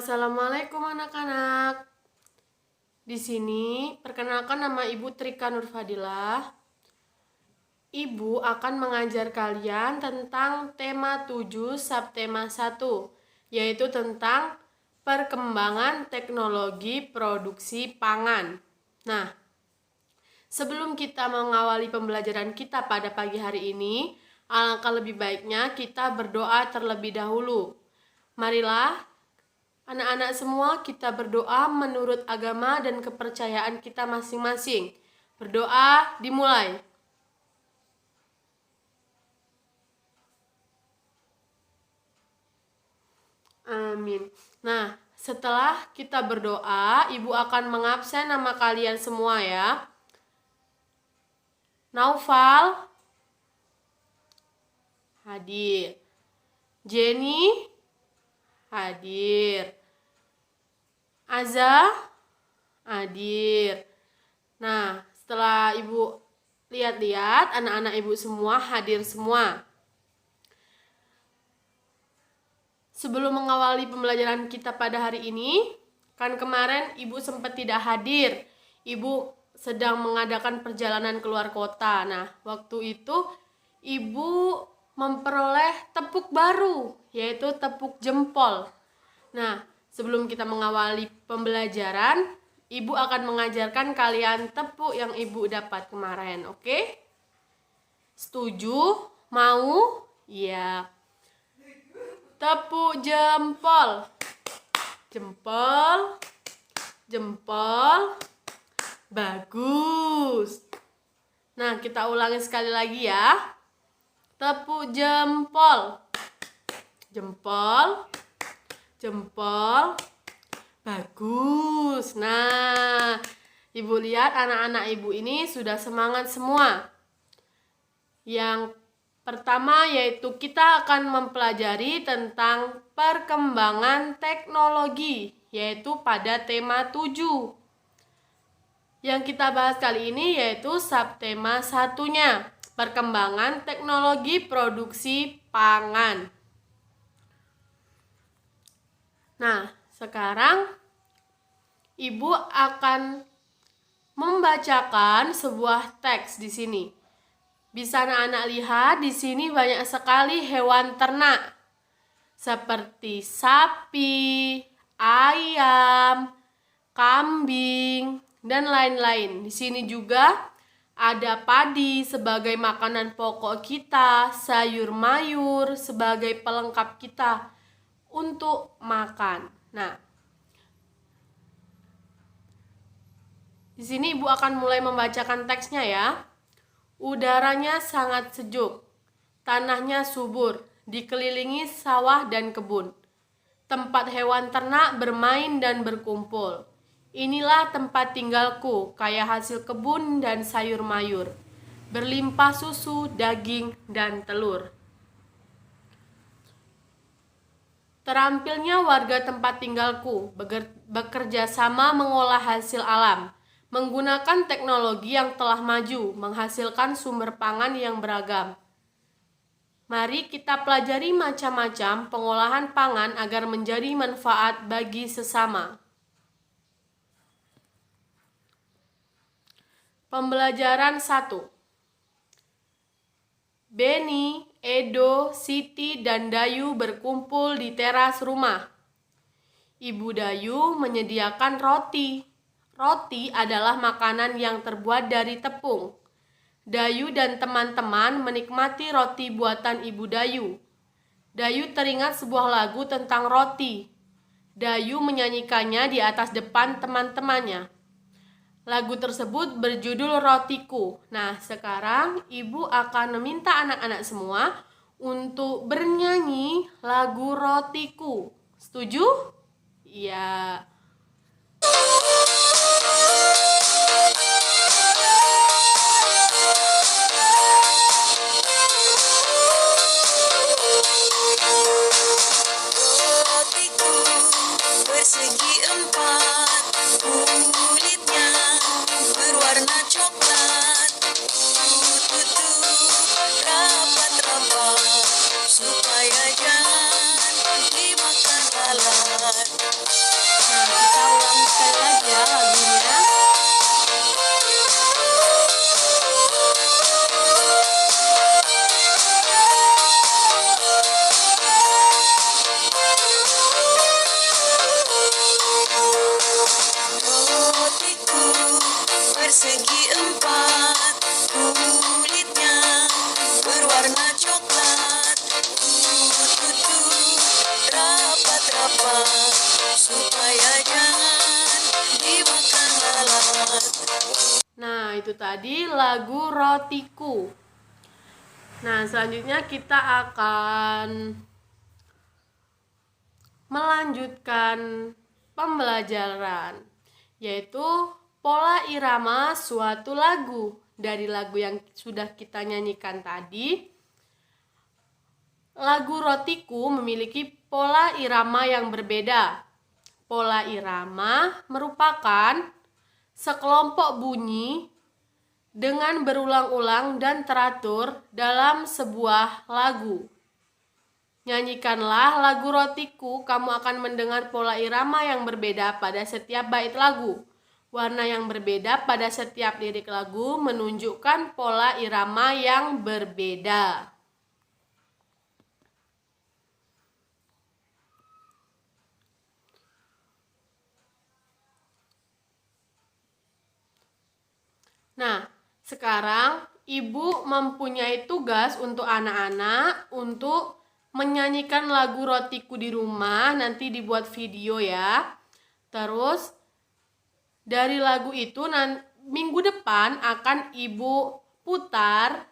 Assalamualaikum anak-anak. Di sini perkenalkan nama Ibu Trika Nurfadilah. Ibu akan mengajar kalian tentang tema 7 subtema 1, yaitu tentang perkembangan teknologi produksi pangan. Nah, sebelum kita mengawali pembelajaran kita pada pagi hari ini, alangkah lebih baiknya kita berdoa terlebih dahulu. Marilah anak-anak semua kita berdoa menurut agama dan kepercayaan kita masing-masing. Berdoa dimulai. Amin. Nah, setelah kita berdoa, Ibu akan mengabsen nama kalian semua ya. Naufal hadir. Jenny hadir. Aza hadir. Nah, setelah Ibu lihat-lihat, anak-anak Ibu semua hadir semua. Sebelum mengawali pembelajaran kita pada hari ini, kan kemarin Ibu sempat tidak hadir. Ibu sedang mengadakan perjalanan keluar kota. Nah, waktu itu Ibu memperoleh tepuk baru, yaitu tepuk jempol. Nah, sebelum kita mengawali pembelajaran, Ibu akan mengajarkan kalian tepuk yang Ibu dapat kemarin, oke? Setuju? Mau? Iya. Tepuk jempol. Jempol. Jempol. Bagus. Nah, kita ulangi sekali lagi ya. Tepuk jempol. Jempol. Jempol. Bagus. Nah, Ibu lihat anak-anak Ibu ini sudah semangat semua. Yang pertama yaitu kita akan mempelajari tentang perkembangan teknologi, yaitu pada tema 7. Yang kita bahas kali ini yaitu subtema 1-nya, perkembangan teknologi produksi pangan. Nah, sekarang Ibu akan membacakan sebuah teks di sini. Bisa anak-anak lihat di sini banyak sekali hewan ternak seperti sapi, ayam, kambing, dan lain-lain. Di sini juga ada padi sebagai makanan pokok kita, sayur mayur sebagai pelengkap kita untuk makan. Nah, di sini Ibu akan mulai membacakan teksnya ya. Udaranya sangat sejuk, tanahnya subur, dikelilingi sawah dan kebun. Tempat hewan ternak bermain dan berkumpul. Inilah tempat tinggalku, kaya hasil kebun dan sayur mayur. Berlimpah susu, daging, dan telur. Terampilnya warga tempat tinggalku bekerja sama mengolah hasil alam, menggunakan teknologi yang telah maju, menghasilkan sumber pangan yang beragam. Mari kita pelajari macam-macam pengolahan pangan agar menjadi manfaat bagi sesama. Pembelajaran 1. Beni, Edo, Siti, dan Dayu berkumpul di teras rumah. Ibu Dayu menyediakan roti. Roti adalah makanan yang terbuat dari tepung. Dayu dan teman-teman menikmati roti buatan Ibu Dayu. Dayu teringat sebuah lagu tentang roti. Dayu menyanyikannya di atas depan teman-temannya. Lagu tersebut berjudul Rotiku. Nah, sekarang Ibu akan meminta anak-anak semua untuk bernyanyi lagu Rotiku. Setuju? Iya. Rotiku bersegi empat, kulitnya berwarna coklat. Tutup rapat-rapat supaya jangan dimakan lalat. Nah, itu tadi lagu Rotiku. Nah, selanjutnya kita akan melanjutkan pembelajaran, yaitu pola irama suatu lagu. Dari lagu yang sudah kita nyanyikan tadi, lagu Rotiku memiliki pola irama yang berbeda. Pola irama merupakan sekelompok bunyi dengan berulang-ulang dan teratur dalam sebuah lagu. Nyanyikanlah lagu Rotiku, kamu akan mendengar pola irama yang berbeda pada setiap bait lagu. Warna yang berbeda pada setiap lirik lagu menunjukkan pola irama yang berbeda. Nah, sekarang Ibu mempunyai tugas untuk anak-anak untuk menyanyikan lagu Rotiku di rumah, nanti dibuat video ya. Terus dari lagu itu minggu depan akan Ibu putar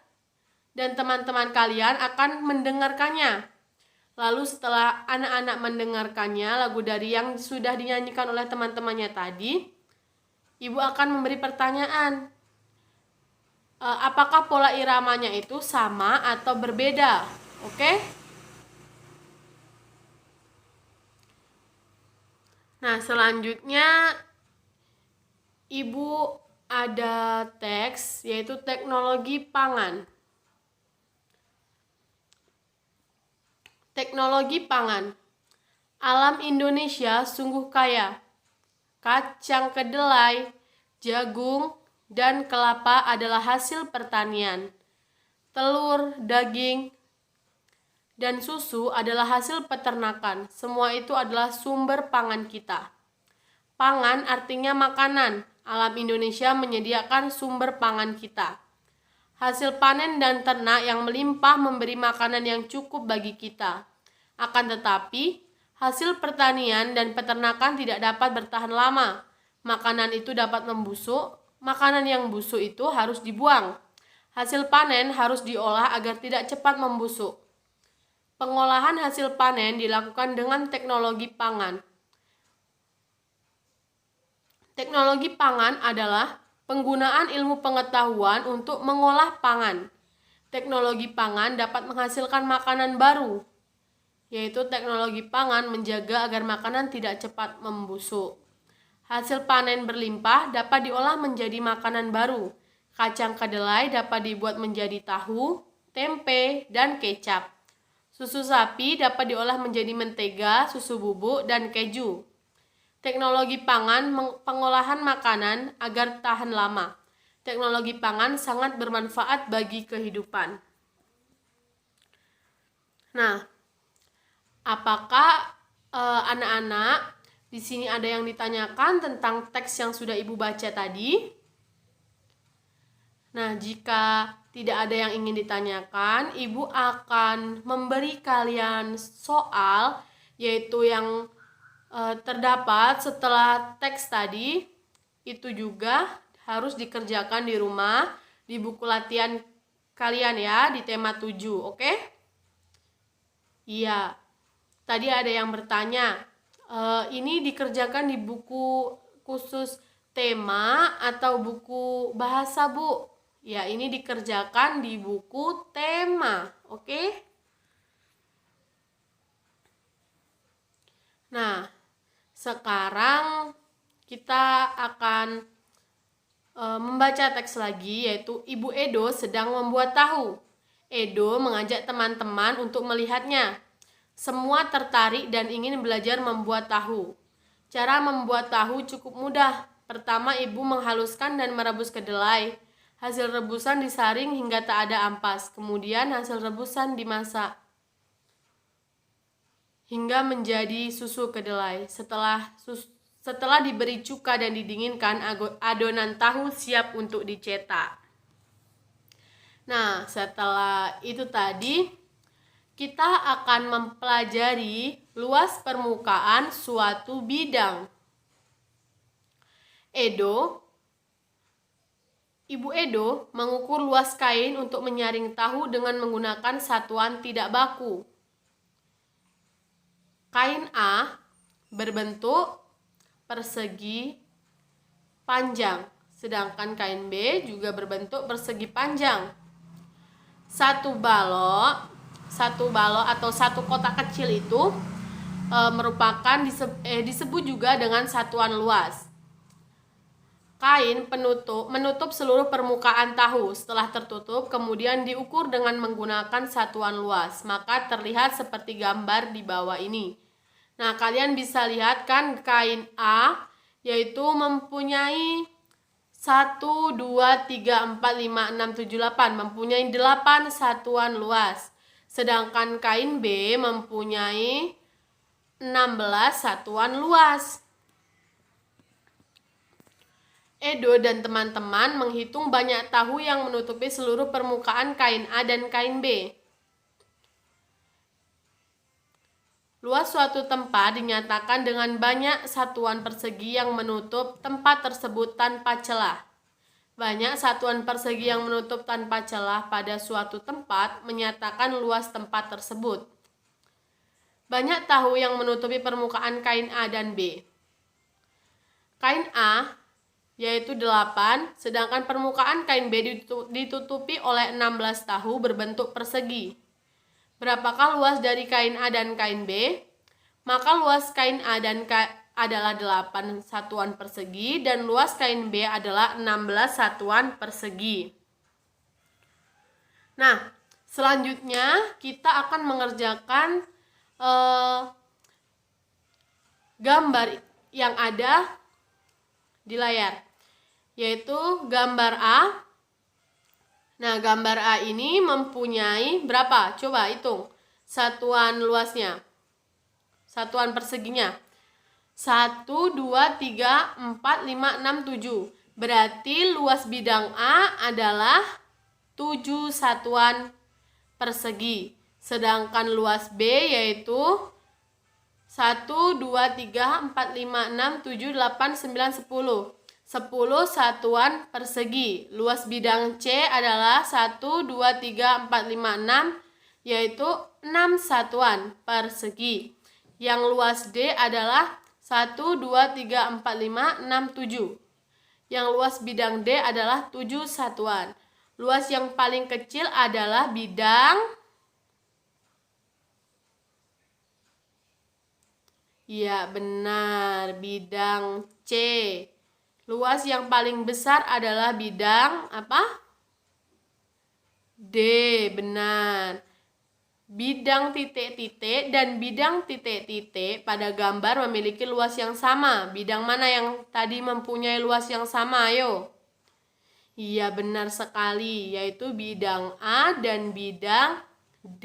dan teman-teman kalian akan mendengarkannya. Lalu setelah anak-anak mendengarkannya, lagu dari yang sudah dinyanyikan oleh teman-temannya tadi, Ibu akan memberi pertanyaan. Apakah pola iramanya itu sama atau berbeda? Oke? Nah, selanjutnya Ibu ada teks, yaitu teknologi pangan. Teknologi pangan. Alam Indonesia sungguh kaya. Kacang kedelai, jagung, dan kelapa adalah hasil pertanian. Telur, daging, dan susu adalah hasil peternakan. Semua itu adalah sumber pangan kita. Pangan artinya makanan. Alam Indonesia menyediakan sumber pangan kita. Hasil panen dan ternak yang melimpah memberi makanan yang cukup bagi kita. Akan tetapi, hasil pertanian dan peternakan tidak dapat bertahan lama. Makanan itu dapat membusuk. Makanan yang busuk itu harus dibuang. Hasil panen harus diolah agar tidak cepat membusuk. Pengolahan hasil panen dilakukan dengan teknologi pangan. Teknologi pangan adalah penggunaan ilmu pengetahuan untuk mengolah pangan. Teknologi pangan dapat menghasilkan makanan baru, yaitu teknologi pangan menjaga agar makanan tidak cepat membusuk. Hasil panen berlimpah dapat diolah menjadi makanan baru. Kacang kedelai dapat dibuat menjadi tahu, tempe, dan kecap. Susu sapi dapat diolah menjadi mentega, susu bubuk, dan keju. Teknologi pangan pengolahan makanan agar tahan lama. Teknologi pangan sangat bermanfaat bagi kehidupan. Nah, apakah anak-anak di sini ada yang ditanyakan tentang teks yang sudah Ibu baca tadi? Nah, jika tidak ada yang ingin ditanyakan, Ibu akan memberi kalian soal, yaitu yang terdapat setelah teks tadi. Itu juga harus dikerjakan di rumah, di buku latihan kalian ya, di tema 7, oke? Iya, tadi ada yang bertanya, ini dikerjakan di buku khusus tema atau buku bahasa, Bu? Ya, ini dikerjakan di buku tema, oke? Nah, sekarang kita akan membaca teks lagi, yaitu Ibu Edo sedang membuat tahu. Edo mengajak teman-teman untuk melihatnya. Semua tertarik dan ingin belajar membuat tahu. Cara membuat tahu cukup mudah. Pertama, Ibu menghaluskan dan merebus kedelai. Hasil rebusan disaring hingga tak ada ampas. Kemudian hasil rebusan dimasak hingga menjadi susu kedelai. Setelah diberi cuka dan didinginkan, adonan tahu siap untuk dicetak. Nah, setelah itu tadi, kita akan mempelajari luas permukaan suatu bidang. Edo Ibu Edo mengukur luas kain untuk menyaring tahu dengan menggunakan satuan tidak baku. Kain A berbentuk persegi panjang, sedangkan kain B juga berbentuk persegi panjang. Satu balok atau satu kotak kecil itu merupakan disebut juga dengan satuan luas. Kain menutup seluruh permukaan tahu. Setelah tertutup, kemudian diukur dengan menggunakan satuan luas. Maka terlihat seperti gambar di bawah ini. Nah, kalian bisa lihat kan kain A yaitu mempunyai 1, 2, 3, 4, 5, 6, 7, 8. Mempunyai 8 satuan luas. Sedangkan kain B mempunyai 16 satuan luas. Edo dan teman-teman menghitung banyak tahu yang menutupi seluruh permukaan kain A dan kain B. Luas suatu tempat dinyatakan dengan banyak satuan persegi yang menutup tempat tersebut tanpa celah. Banyak satuan persegi yang menutup tanpa celah pada suatu tempat menyatakan luas tempat tersebut. Banyak tahu yang menutupi permukaan kain A dan B. Kain A yaitu 8, sedangkan permukaan kain B ditutupi oleh 16 tahu berbentuk persegi. Berapakah luas dari kain A dan kain B? Maka luas kain A dan adalah 8 satuan persegi dan luas kain B adalah 16 satuan persegi. Nah, selanjutnya kita akan mengerjakan gambar yang ada di layar, yaitu gambar A. Nah, gambar A ini mempunyai berapa? Coba hitung satuan luasnya, satuan perseginya. 1, 2, 3, 4, 5, 6, 7. Berarti luas bidang A adalah 7 satuan persegi. Sedangkan luas B yaitu 1, 2, 3, 4, 5, 6, 7, 8, 9, 10. 10 satuan persegi. Luas bidang C adalah 1, 2, 3, 4, 5, 6, yaitu 6 satuan persegi. Yang luas D adalah 1, 2, 3, 4, 5, 6, 7. Yang luas bidang D adalah 7 satuan. Luas yang paling kecil adalah bidang ya, benar, bidang C. Luas yang paling besar adalah bidang apa? D, benar. Bidang titik-titik dan bidang titik-titik pada gambar memiliki luas yang sama. Bidang mana yang tadi mempunyai luas yang sama? Ayo. Iya, benar sekali, yaitu bidang A dan bidang D.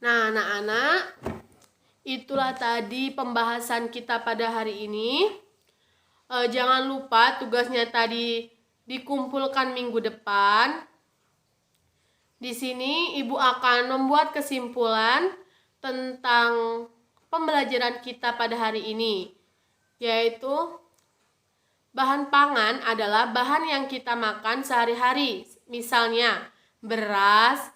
Nah, anak-anak, itulah tadi pembahasan kita pada hari ini. Jangan lupa tugasnya tadi dikumpulkan minggu depan. Di sini Ibu akan membuat kesimpulan tentang pembelajaran kita pada hari ini, yaitu bahan pangan adalah bahan yang kita makan sehari-hari. Misalnya beras,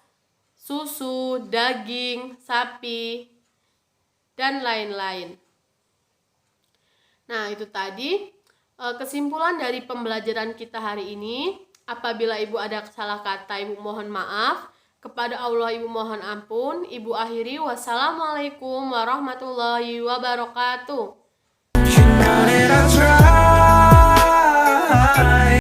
susu, daging, sapi, dan lain-lain. Nah, itu tadi kesimpulan dari pembelajaran kita hari ini. Apabila Ibu ada salah kata, Ibu mohon maaf. Kepada Allah Ibu mohon ampun. Ibu akhiri, wassalamualaikum warahmatullahi wabarakatuh.